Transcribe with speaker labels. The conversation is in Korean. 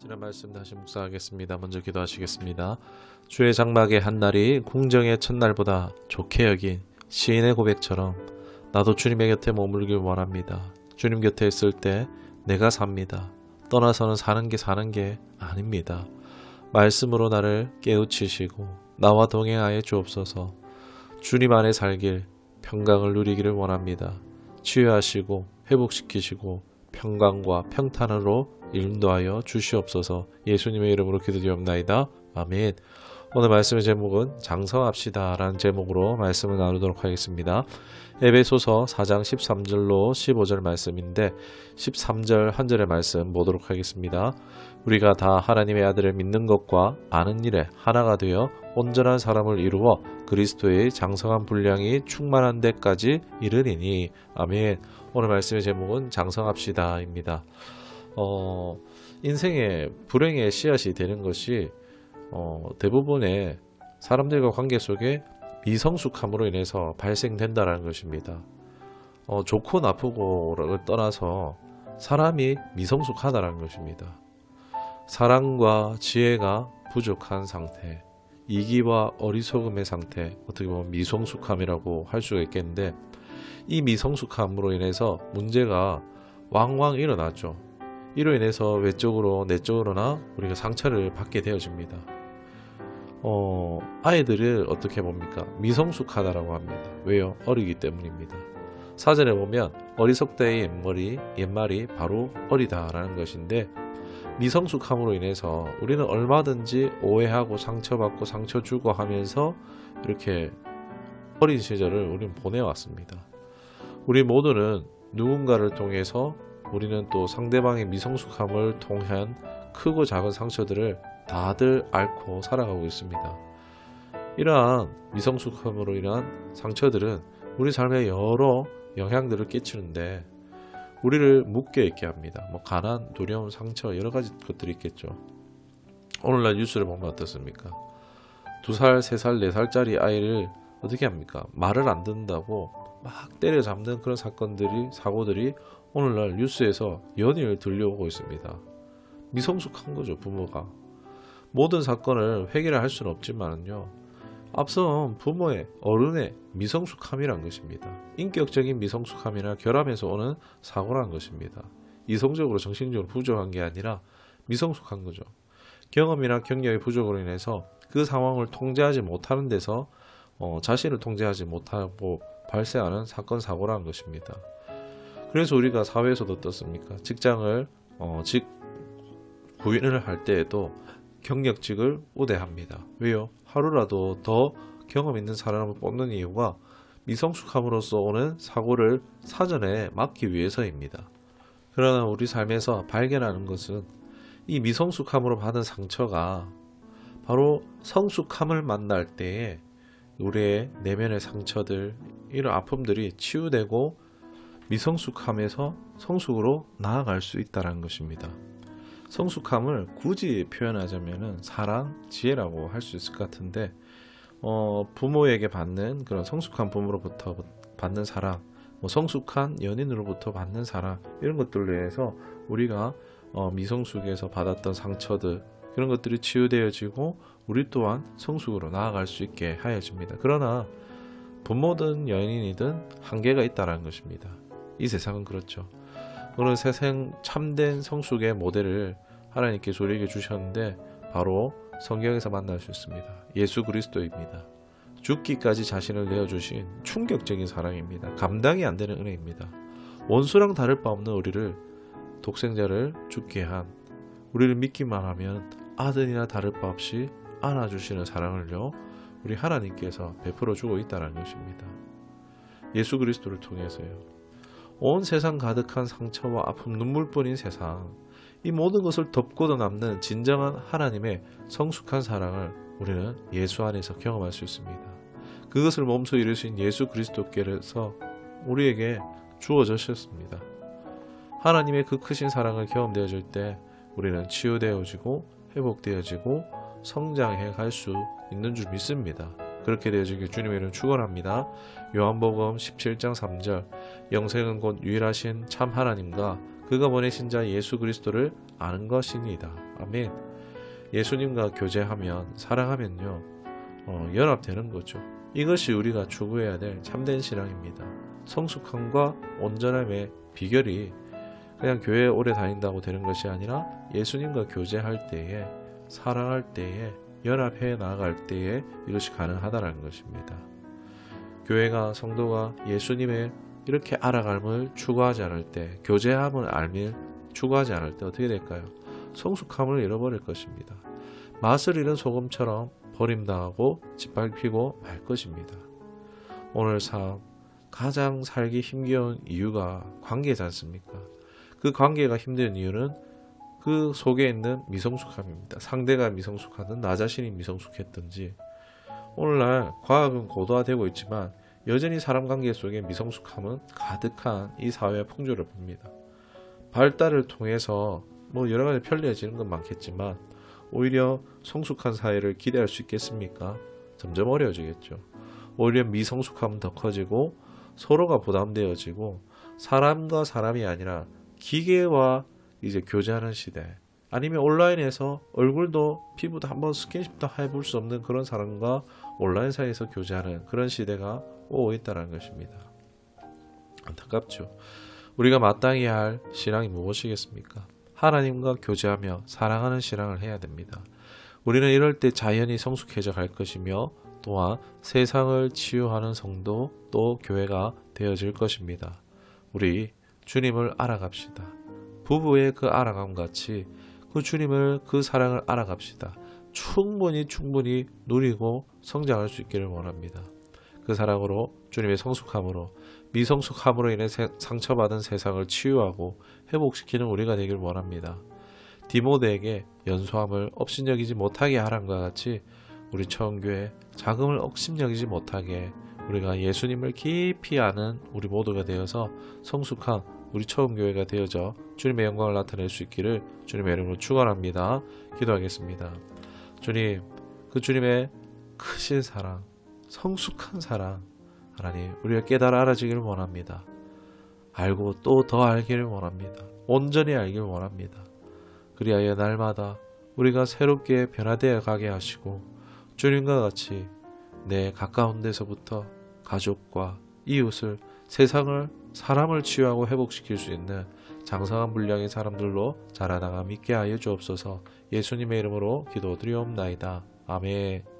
Speaker 1: 지난 말씀 다시 묵상하겠습니다. 먼저 기도하시겠습니다. 주의 장막의 한날이 궁정의 첫날보다 좋게 여긴 시인의 고백처럼 나도 주님의 곁에 머물길 원합니다. 주님 곁에 있을 때 내가 삽니다. 떠나서는 사는 게 아닙니다. 말씀으로 나를 깨우치시고 나와 동행하여 주옵소서. 주님 안에 살길 평강을 누리기를 원합니다. 치유하시고 회복시키시고 평강과 평탄으로 인도하여 주시옵소서. 예수님의 이름으로 기도드리옵나이다. 아멘. 오늘 말씀의 제목은 장성합시다 라는 제목으로 말씀을 나누도록 하겠습니다. 에베소서 4장 13절로 15절 말씀인데 13절 한 절의 말씀 보도록 하겠습니다. 우리가 다 하나님의 아들을 믿는 것과 아는 일에 하나가 되어 온전한 사람을 이루어 그리스도의 장성한 분량이 충만한 데까지 이르리니. 아멘. 오늘 말씀의 제목은 장성합시다 입니다. 인생의 불행의 씨앗이 되는 것이 대부분의 사람들과 관계 속에 미성숙함으로 인해서 발생된다는 것입니다. 좋고 나쁘고를 떠나서 사람이 미성숙하다는 것입니다. 사랑과 지혜가 부족한 상태, 이기와 어리석음의 상태, 어떻게 보면 미성숙함이라고 할 수가 있겠는데, 이 미성숙함으로 인해서 문제가 왕왕 일어나죠. 이로 인해서 외적으로 내적으로나 우리가 상처를 받게 되어집니다. 아이들을 어떻게 봅니까? 미성숙하다라고 합니다. 왜요? 어리기 때문입니다. 사전에 보면 어리석다의 옛말이 바로 어리다라는 것인데, 미성숙함으로 인해서 우리는 얼마든지 오해하고 상처받고 상처 주고 하면서 이렇게 어린 시절을 우리는 보내왔습니다. 우리 모두는 누군가를 통해서 우리는 또 상대방의 미성숙함을 통한 크고 작은 상처들을 다들 앓고 살아가고 있습니다. 이러한 미성숙함으로 인한 상처들은 우리 삶에 여러 영향들을 끼치는데 우리를 묶여있게 합니다. 가난, 두려움, 상처 여러 가지 것들이 있겠죠. 오늘날 뉴스를 보면 어떻습니까? 2살, 3살, 4살짜리 아이를 어떻게 합니까? 말을 안 듣는다고 막 때려잡는 그런 사고들이 오늘날 뉴스에서 연이을 들려오고 있습니다. 미성숙한 거죠, 부모가. 모든 사건을 해결을 할 수는 없지만요, 앞선 부모의, 어른의 미성숙함이란 것입니다. 인격적인 미성숙함이나 결함에서 오는 사고라는 것입니다. 이성적으로 정신적으로 부족한 게 아니라 미성숙한 거죠. 경험이나 경력의 부족으로 인해서 그 상황을 통제하지 못하는 데서 자신을 통제하지 못하고 발생하는 사건, 사고라는 것입니다. 그래서 우리가 사회에서도 어떻습니까? 직장을 구인을 할 때에도 경력직을 우대합니다. 왜요? 하루라도 더 경험 있는 사람을 뽑는 이유가 미성숙함으로써 오는 사고를 사전에 막기 위해서입니다. 그러나 우리 삶에서 발견하는 것은 이 미성숙함으로 받은 상처가 바로 성숙함을 만날 때에 우리의 내면의 상처들, 이런 아픔들이 치유되고 미성숙함에서 성숙으로 나아갈 수 있다는 것입니다. 성숙함을 굳이 표현하자면 사랑, 지혜라고 할 수 있을 것 같은데, 부모에게 받는 그런 성숙한 부모로부터 받는 사랑, 성숙한 연인으로부터 받는 사랑, 이런 것들로 인해서 우리가 미성숙에서 받았던 상처들, 그런 것들이 치유되어지고 우리 또한 성숙으로 나아갈 수 있게 하여집니다. 그러나 부모든 연인이든 한계가 있다는 것입니다. 이 세상은 그렇죠. 오늘 세상 참된 성숙의 모델을 하나님께서 우리에게 주셨는데 바로 성경에서 만날 수 있습니다. 예수 그리스도입니다. 죽기까지 자신을 내어주신 충격적인 사랑입니다. 감당이 안 되는 은혜입니다. 원수랑 다를 바 없는 우리를, 독생자를 죽게 한, 우리를 믿기만 하면 아들이나 다를 바 없이 안아주시는 사랑을요, 우리 하나님께서 베풀어 주고 있다는 것입니다. 예수 그리스도를 통해서요. 온 세상 가득한 상처와 아픔, 눈물뿐인 세상, 이 모든 것을 덮고도 남는 진정한 하나님의 성숙한 사랑을 우리는 예수 안에서 경험할 수 있습니다. 그것을 몸소 이루신 예수 그리스도께서 우리에게 주어졌습니다. 하나님의 그 크신 사랑을 경험되어질 때 우리는 치유되어지고 회복되어지고 성장해 갈 수 있는 줄 믿습니다. 그렇게 되어지길 주님의 이름 축원합니다. 요한복음 17장 3절 영생은 곧 유일하신 참 하나님과 그가 보내신 자 예수 그리스도를 아는 것이니이다. 아멘. 예수님과 교제하면 사랑하면요 연합되는 거죠. 이것이 우리가 추구해야 될 참된 신앙입니다. 성숙함과 온전함의 비결이 그냥 교회에 오래 다닌다고 되는 것이 아니라 예수님과 교제할 때에 사랑할 때에 연합해 나아갈 때에 이것이 가능하다는 것입니다. 교회가 성도가 예수님의 이렇게 알아감을 추구하지 않을 때 교제함을 알밀 추구하지 않을 때 어떻게 될까요? 성숙함을 잃어버릴 것입니다. 맛을 잃은 소금처럼 버림당하고 짓밟히고 말 것입니다. 오늘 삶 가장 살기 힘겨운 이유가 관계지 않습니까? 그 관계가 힘든 이유는 그 속에 있는 미성숙함입니다. 상대가 미성숙하든 나 자신이 미성숙했든지 오늘날 과학은 고도화되고 있지만 여전히 사람 관계 속에 미성숙함은 가득한 이 사회의 풍조를 봅니다. 발달을 통해서 여러 가지 편리해지는 건 많겠지만 오히려 성숙한 사회를 기대할 수 있겠습니까? 점점 어려워지겠죠. 오히려 미성숙함은 더 커지고 서로가 부담되어지고 사람과 사람이 아니라 기계와 이제 교제하는 시대, 아니면 온라인에서 얼굴도 피부도 한번 스킨십도 해볼 수 없는 그런 사람과 온라인 사이에서 교제하는 그런 시대가 오고 있다는 것입니다. 안타깝죠. 우리가 마땅히 할 신앙이 무엇이겠습니까? 하나님과 교제하며 사랑하는 신앙을 해야 됩니다. 우리는 이럴 때 자연히 성숙해져 갈 것이며 또한 세상을 치유하는 성도 또 교회가 되어질 것입니다. 우리 주님을 알아갑시다. 부부의 그 알아감 같이 그 주님을 그 사랑을 알아갑시다. 충분히 누리고 성장할 수 있기를 원합니다. 그 사랑으로 주님의 성숙함으로 미성숙함으로 인해 상처받은 세상을 치유하고 회복시키는 우리가 되길 원합니다. 디모데에게 연소함을 업신여기지 못하게 하란과 같이 우리 처음교회 자금을 억심여기지 못하게 우리가 예수님을 깊이 아는 우리 모두가 되어서 성숙한 우리 처음교회가 되어져 주님의 영광을 나타낼 수 있기를 주님의 이름으로 축원합니다. 기도하겠습니다. 주님, 그 주님의 크신 사랑, 성숙한 사랑 하나님 우리가 깨달아 알아지기를 원합니다. 알고 또 더 알기를 원합니다. 온전히 알기를 원합니다. 그리하여 날마다 우리가 새롭게 변화되어 가게 하시고 주님과 같이 내 가까운 데서부터 가족과 이웃을 세상을 사람을 치유하고 회복시킬 수 있는 장성한 분량의 사람들로 자라나가 믿게 하여 주옵소서. 예수님의 이름으로 기도드리옵나이다. 아멘.